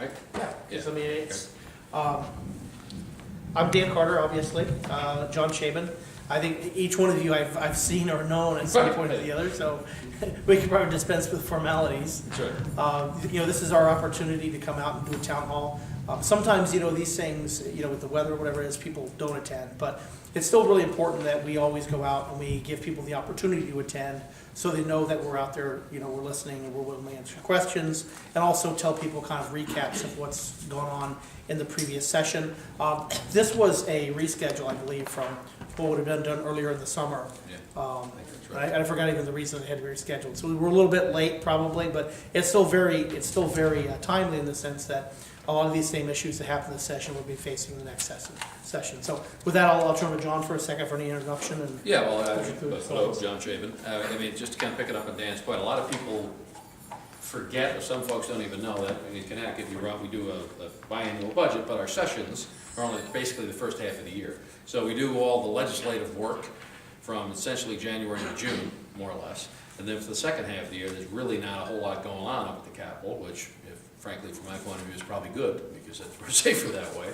right? Yeah, because Yeah. I mean, it's, I'm Dan Carter, obviously, John Shaban. I think each one of you I've seen or known at some point or the other, so we could probably dispense with formalities. Sure. This is our opportunity to come out and do a town hall. Sometimes, these things, with the weather or whatever it is, people don't attend, but it's still really important that we always go out and we give people the opportunity to attend so they know that we're out there, we're listening and we're willing to answer questions, and also tell people kind of recaps of what's gone on in the previous session. This was a reschedule, I believe, from what would have been done earlier in the summer. Yeah. I That's right. I forgot even the reason it had to be rescheduled. So we were a little bit late probably, but it's still very timely in the sense that a lot of these same issues that happened this session will be facing the next session. So with that, I'll turn to John for a second for any introduction. And Yeah, well, hello, thoughts. John Shaban. Just to kind of pick it up on Dan's point, a lot of people forget, or some folks don't even know that in Connecticut, we do a biannual budget, but our sessions are only basically the first half of the year. So we do all the legislative work from essentially January to June, more or less. And then for the second half of the year, there's really not a whole lot going on up at the Capitol, which, frankly, from my point of view, is probably good, because we're safer that way.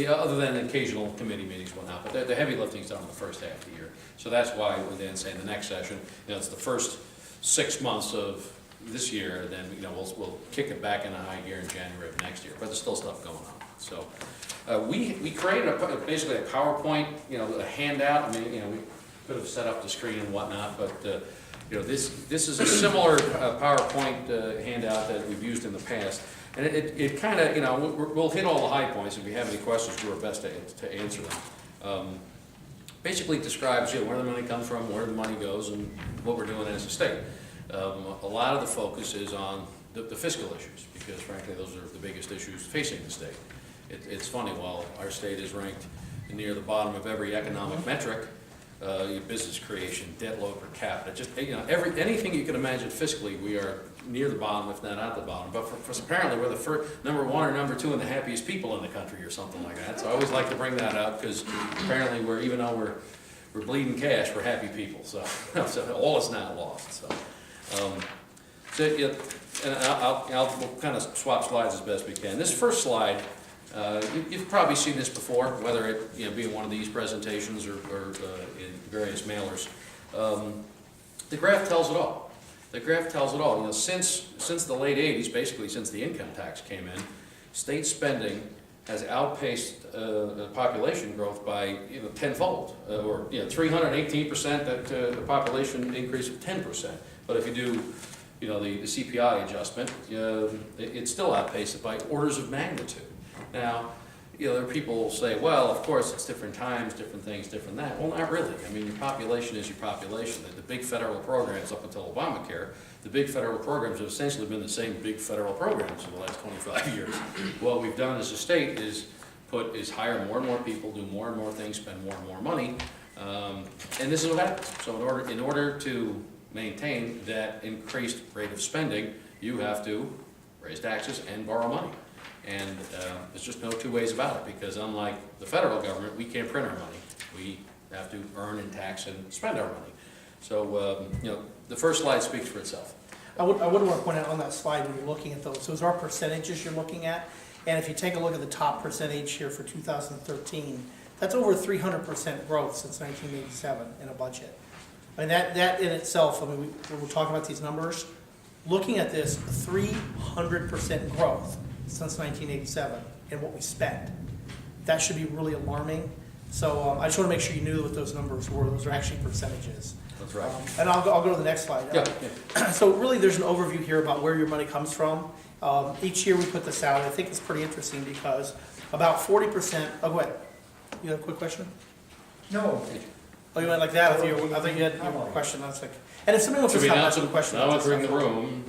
Other than occasional committee meetings and whatnot, but the heavy lifting's done in the first half of the year. So that's why when Dan's saying the next session, it's the first 6 months of this year, and then we'll kick it back into high gear in January of next year. But there's still stuff going on. So we created basically a PowerPoint, a handout. We could have set up the screen and whatnot, but this is a similar PowerPoint handout that we've used in the past. And it kind of, we'll hit all the high points. If you have any questions, do our best to answer them. Basically describes where the money comes from, where the money goes, and what we're doing as a state. A lot of the focus is on the fiscal issues, because frankly those are the biggest issues facing the state. It's funny, while our state is ranked near the bottom of every economic metric, business creation, debt load per capita, just anything you can imagine fiscally, we are near the bottom, if not at the bottom. But for apparently we're the first, number one or number two, and the happiest people in the country, or something like that. So I always like to bring that up, because apparently even though we're bleeding cash, we're happy people. So, so all is not lost. So, and I'll kind of swap slides as best we can. This first slide, you've probably seen this before, whether it be in one of these presentations or in various mailers. The graph tells it all. The graph tells it all. Since the late 80s, basically since the income tax came in, state spending has outpaced the population growth by tenfold, or 318%. That the population increase of 10%. But if you do the CPI adjustment, it still outpaced it by orders of magnitude. Now, there are people who say, well, of course, it's different times, different things, different that. Well, not really. Your population is your population. The big federal programs up until Obamacare, the big federal programs have essentially been the same big federal programs for the last 25 years. What we've done as a state is hire more and more people, do more and more things, spend more and more money, and this is what happens. So in order to maintain that increased rate of spending, you have to raise taxes and borrow money. And there's just no two ways about it, because unlike the federal government, we can't print our money. We have to earn and tax and spend our money. So, the first slide speaks for itself. I would want to point out on that slide when you're looking at those, those are percentages you're looking at. And if you take a look at the top percentage here for 2013, that's over 300% growth since 1987 in a budget. That in itself, we're talking about these numbers. Looking at this, 300% growth since 1987 in what we spent. That should be really alarming. So I just want to make sure you knew what those numbers were. Those are actually percentages. That's right. And I'll go to the next slide. Yeah. So really there's an overview here about where your money comes from. Each year we put this out. I think it's pretty interesting because about 40%, oh, go ahead. You have a quick question? No. Oh, you went like that? I thought you had your question. I was like, and if somebody wants to ask a question. Now entering the room.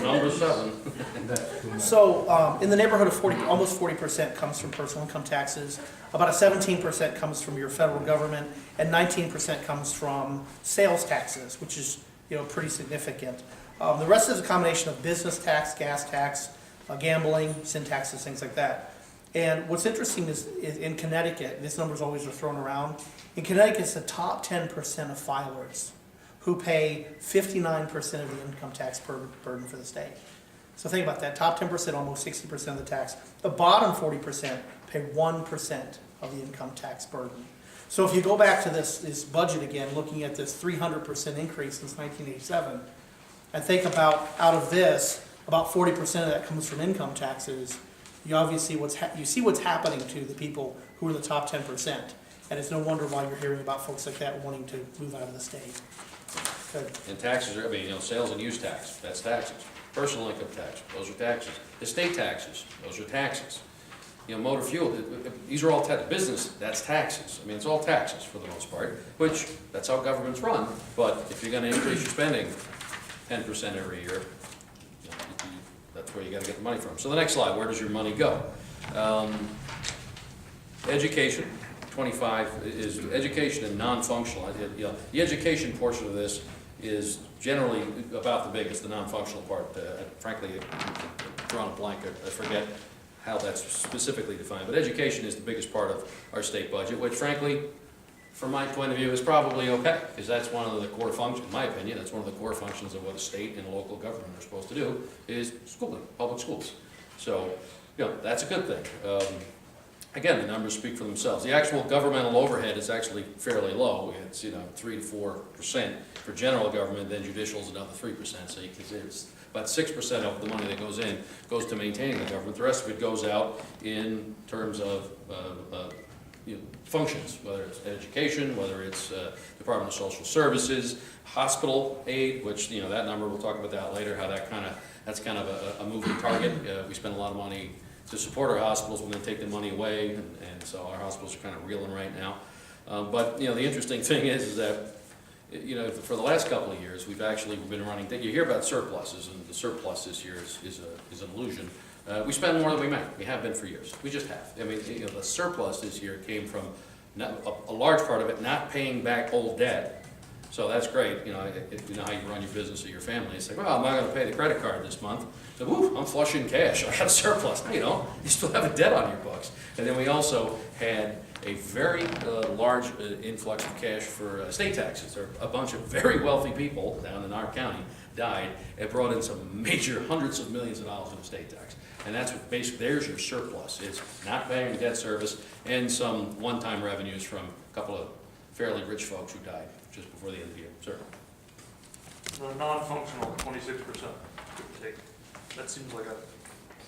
Number seven. So in the neighborhood of 40, almost 40% comes from personal income taxes. About a 17% comes from your federal government, and 19% comes from sales taxes, which is pretty significant. The rest is a combination of business tax, gas tax, gambling, sin taxes, things like that. And what's interesting is in Connecticut, these numbers always are thrown around. In Connecticut, it's the top 10% of filers who pay 59% of the income tax burden for the state. So think about that, top 10%, almost 60% of the tax. The bottom 40% pay 1% of the income tax burden. So if you go back to this budget again, looking at this 300% increase since 1987, and think about, out of this, about 40% of that comes from income taxes, you obviously see what's happening to the people who are the top 10%. And it's no wonder why you're hearing about folks like that wanting to move out of the state. Good. And taxes are, sales and use tax, that's taxes. Personal income tax, those are taxes. Estate taxes, those are taxes. Motor fuel, these are all business, that's taxes. It's all taxes for the most part, which, that's how governments run. But if you're gonna increase your spending 10% every year, that's where you gotta get the money from. So the next slide, where does your money go? Education, 25 is education and non-functional. The education portion of this is generally about the biggest, the non-functional part. Frankly, I've drawn a blank, I forget how that's specifically defined, but education is the biggest part of our state budget, which frankly, from my point of view, is probably okay, because that's one of the core functions, in my opinion, that's one of the core functions of what a state and local government are supposed to do, is schooling, public schools. So, that's a good thing. Again, the numbers speak for themselves. The actual governmental overhead is actually fairly low. It's 3 to 4% for general government, then judicial is another 3%. So you can see it's about 6% of the money that goes in goes to maintaining the government. The rest of it goes out in terms of functions, whether it's education, whether it's Department of Social Services, hospital aid, which that number, we'll talk about that later. How that's kind of a moving target. We spend a lot of money to support our hospitals. We're going to take the money away, and so our hospitals are kind of reeling right now. But the interesting thing is that for the last couple of years we've been running. You hear about surpluses, and the surplus this year is an illusion. We spend more than we make. We have been for years. We just have. The surplus this year came from a large part of it not paying back old debt. So that's great. If you know how you run your business or your family. It's like, well, I'm not going to pay the credit card this month. So, woof, I'm flush in cash. I got a surplus. No, you don't. You still have a debt on your books. And then we also had a very large influx of cash for estate taxes. There are a bunch of very wealthy people down in our county died and brought in some major hundreds of millions of dollars in estate tax. And that's what basically, there's your surplus. It's not paying debt service and some one-time revenues from a couple of fairly rich folks who died just before the end of the year. Sir? The non-functional, 26%, give or take. That seems like a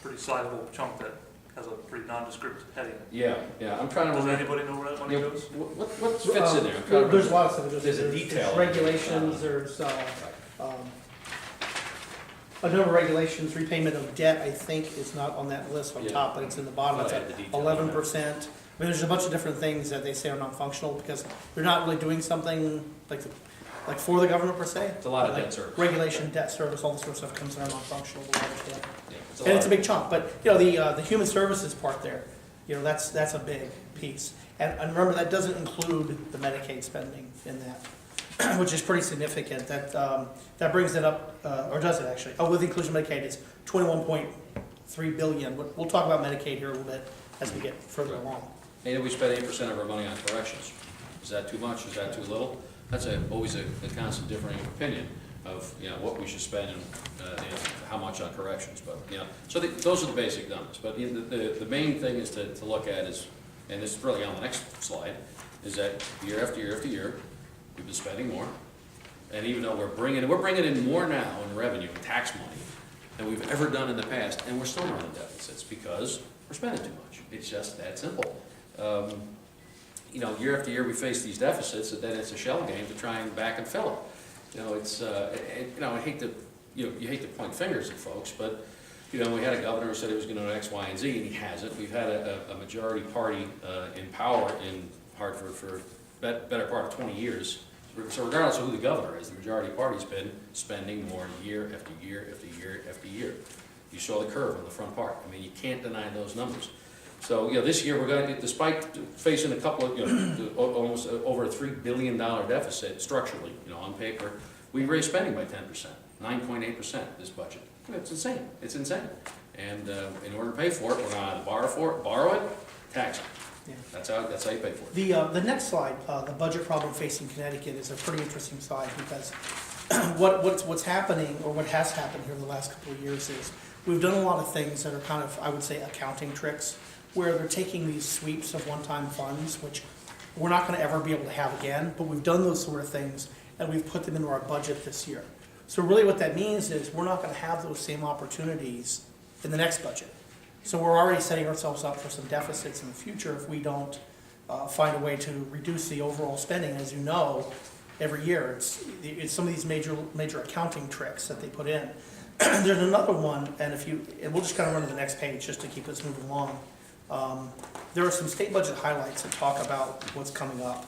pretty sizable chunk that has a pretty nondescript heading. Yeah. I'm trying to Does remember. anybody know where that money goes? What fits in there? There's lots of it. There's a detail. There's regulations, there's a number of regulations. Repayment of debt, I think, is not on that list on top, but it's in the bottom. It's at 11%. There's a bunch of different things that they say are non-functional because they're not really doing something like for the government per se. It's a lot of debt service. Regulation, debt service, all this sort of stuff comes in our non-functional. Yeah, And it's a big chunk, but the human services part there, that's a big piece. And remember, that doesn't include the Medicaid spending in that, which is pretty significant. That brings it up, or does it actually? Oh, with the inclusion of Medicaid, it's 21.3 billion. We'll talk about Medicaid here a little bit as we get further along. And we spend 8% of our money on corrections. Is that too much? Is that too little? That's always a constant differing opinion of what we should spend and how much on corrections. But so those are the basic numbers. But the main thing is to look at is, and this is really on the next slide, is that year after year after year we've been spending more, and even though we're bringing in more now in revenue and tax money than we've ever done in the past, and we're still running deficits because we're spending too much. It's just that simple. Year after year we face these deficits, and then it's a shell game to try and back and fill it. I hate to, you hate to point fingers at folks, but we had a governor who said he was going to do X, Y, and Z, and he hasn't. We've had a majority party in power in Hartford for better part of 20 years. So regardless of who the governor is, the majority party's been spending more year after year after year after year. You saw the curve on the front part. You can't deny those numbers. So, this year we're going to, despite facing a couple of, almost over a $3 billion deficit structurally, on paper, we raised spending by 10%, 9.8% this budget. It's insane. It's insane. And in order to pay for it, we're going to either borrow it, tax it. Yeah. That's how you pay for it. The next slide, the budget problem facing Connecticut, is a pretty interesting slide because what's happening, or what has happened here in the last couple of years, is we've done a lot of things that are kind of, I would say, accounting tricks, where they're taking these sweeps of one-time funds, which we're not gonna ever be able to have again, but we've done those sort of things, and we've put them into our budget this year. So really what that means is we're not gonna have those same opportunities in the next budget. So we're already setting ourselves up for some deficits in the future if we don't find a way to reduce the overall spending. As you know, every year, it's some of these major accounting tricks that they put in. There's another one, and we'll just kind of run to the next page just to keep us moving along. There are some state budget highlights that talk about what's coming up.